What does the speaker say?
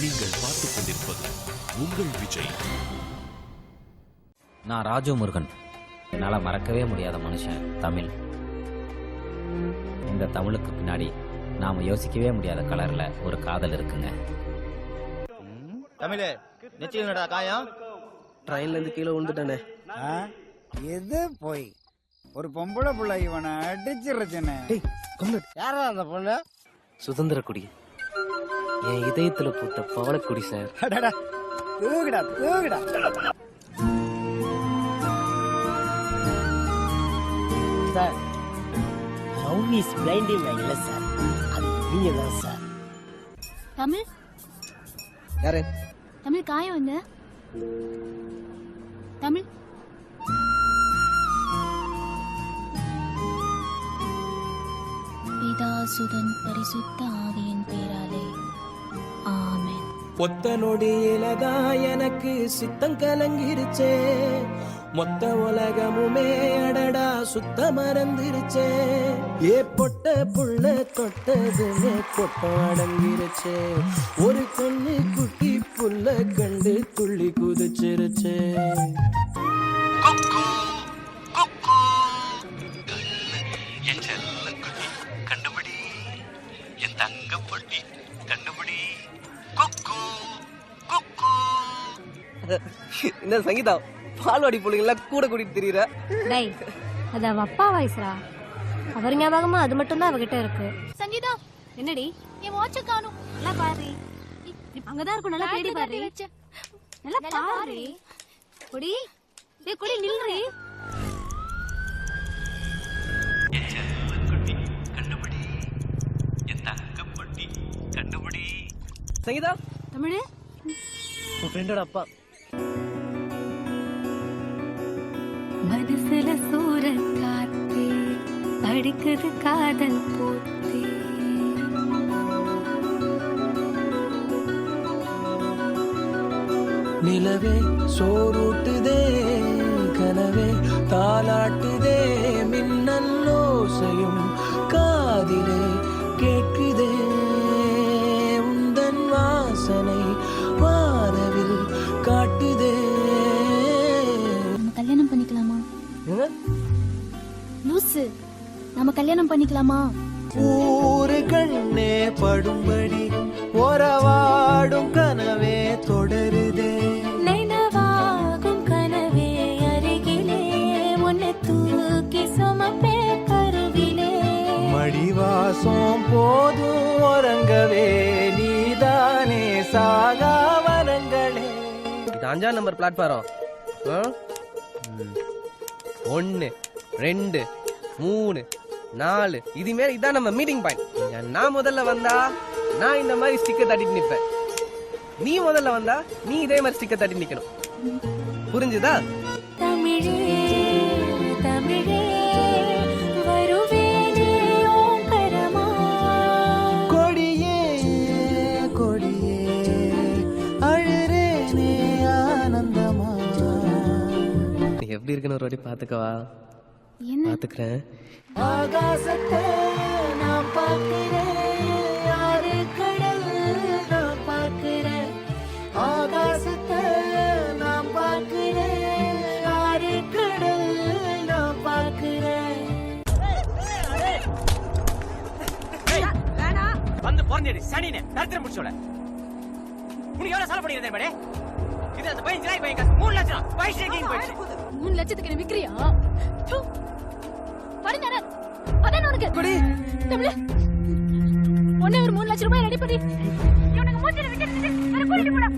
நீங்கள் பார்த்துக் கொண்டிருப்பது உங்கள் விஜய். நான் ராஜு முருகன். என்னால் மறக்கவே முடியாத மனுஷன் தமிழ். இந்த தமிழுக்கு பின்னாடி நாம யோசிக்கவே முடியாத கலர்ல ஒரு காதல் இருக்குங்க. தமிழே நிச்சயம்டா காயம். ட்ரெயின்ல இருந்து கீழே விழுந்துட்டானே. எது போய் ஒரு பொம்பளை புள்ள இவனை அடிச்சிருச்சுன்னு. யாரா அந்த பொண்ணு? சுதந்திர குடி, என் இதயத்துல பூத்த பவளக்குடி சார். தூக்குடா தூக்குடா. சார் லவ் இஸ் பிளைண்டிங் இல்ல சார், அது நீங்க தான் சார். தமிழ் யாரு? தமிழ் காயம் வந்து தமிழ் பிதா சுதன் பரிசுத்த ஆவியின் பேராலே ஆமென். ஒத்த நொடியிலதான் எனக்கு சித்தம் கலங்கிருச்சே, மொத்த உலகமுமே அடடா சுத்த மறந்துருச்சே, ஏ பொட்ட புள்ள தொட்டதுமே பொட்டம் அடங்கிருச்சே, ஒரு கண்ணு குட்டி புள்ள கண்டு துள்ளி குதிச்சிருச்சே. கண்டுபிடி என் தங்க பொட்டி, கண்டுபிடி. இந்த சங்கீதா பால்வாடி பிள்ளைங்கள கூட கூட்டிட்டு திரியுற. டேய் அது அவ அப்பா வாய்ஸ்ரா. அவர் ஞாபகமா அது மட்டும் தான் அவகிட்ட இருக்கு. சங்கீதா என்னடி என் வாட்ச் காணோம். நல்லா பாரு, அங்கதான் இருக்கும். நல்லா தேடி பாரு, நல்லா பாரு. குடி டேய் குடி நில்றி. கண்டுபிடி என் தங்க பொட்டி, கண்டுபிடி. சங்கீதா தமிழ் உன் ஃப்ரெண்டோட அப்பா. மனசுல சூரன் காத்தே அடிக்குது காதல் போத்தே. நிலவே சோறுட்டுதே, கனவே தாலாட்டுதே, மின்னல்லோசையும் காதிலே கேட்குதே, உந்தன் வாசனை வானவில் காட்டுதே. நம்ம கல்யாணம் பண்ணிக்கலாமா? லூசு, நம்ம கல்யாணம் பண்ணிக்கலாமா? ஊரு கண்ணே படும்படி ஒரவாடும் கனவே தொடருதே, நினைவாகும் கனவே அருகிலே உன்னை தூக்கி சுமப்பே கருவிலே. மடிவாசம் போதும் உறங்கவே நீதானே சாகா வரங்களே. இது 5ஆம் நம்பர் பிளாட்ஃபாரம். 1 2 3 4 இது மேல இதான் நம்ம மீட்டிங் பாயிண்ட். நான் முதல்ல வந்தா நான் இந்த மாதிரி ஸ்டிக்கர் தட்டிட்டு நிப்பேன். நீ முதல்ல வந்தா நீ இதே மாதிரி ஸ்டிக்கர் தட்டி நிக்கணும். புரிஞ்சுதா? தமிழே தமிழே வருவேனே ஓங்கரமா. கொடியே கொடியே அழுறேனே ஆனந்தமா. நீ எப்படி இருக்குன்னு ஒரு வாட்டி பாத்துக்கவா? பாத்துக்கிறேன். ஆகாசத்தை நான் பார்க்கிறேன், யாரு கடல் நான் பார்க்கிறேன். ஆகாசத்தை நான் பார்க்கிறேன், யாரு கடல் நான் பார்க்கிறேன். வந்து போறேன் சனினே தரித்திரம் முடிச்சோட உனக்கு எவ்வளவு செலவு பண்ணிருந்தேன் மேடே. இது அந்த பையன் ஜாய் பையன் 3 லட்சம் பைசா கேங் போயிடுச்சு. 3 லட்சத்துக்கு என்ன விக்கிறியா? பரிதான அதான் உனக்கு குடி தமிழ் ஒண்ணே ஒரு 3 லட்சம் ரூபாய் ரெடி பண்ணி இவனுக்கு மூஞ்சில விட்டு வர கூட்டிட்டு போடா.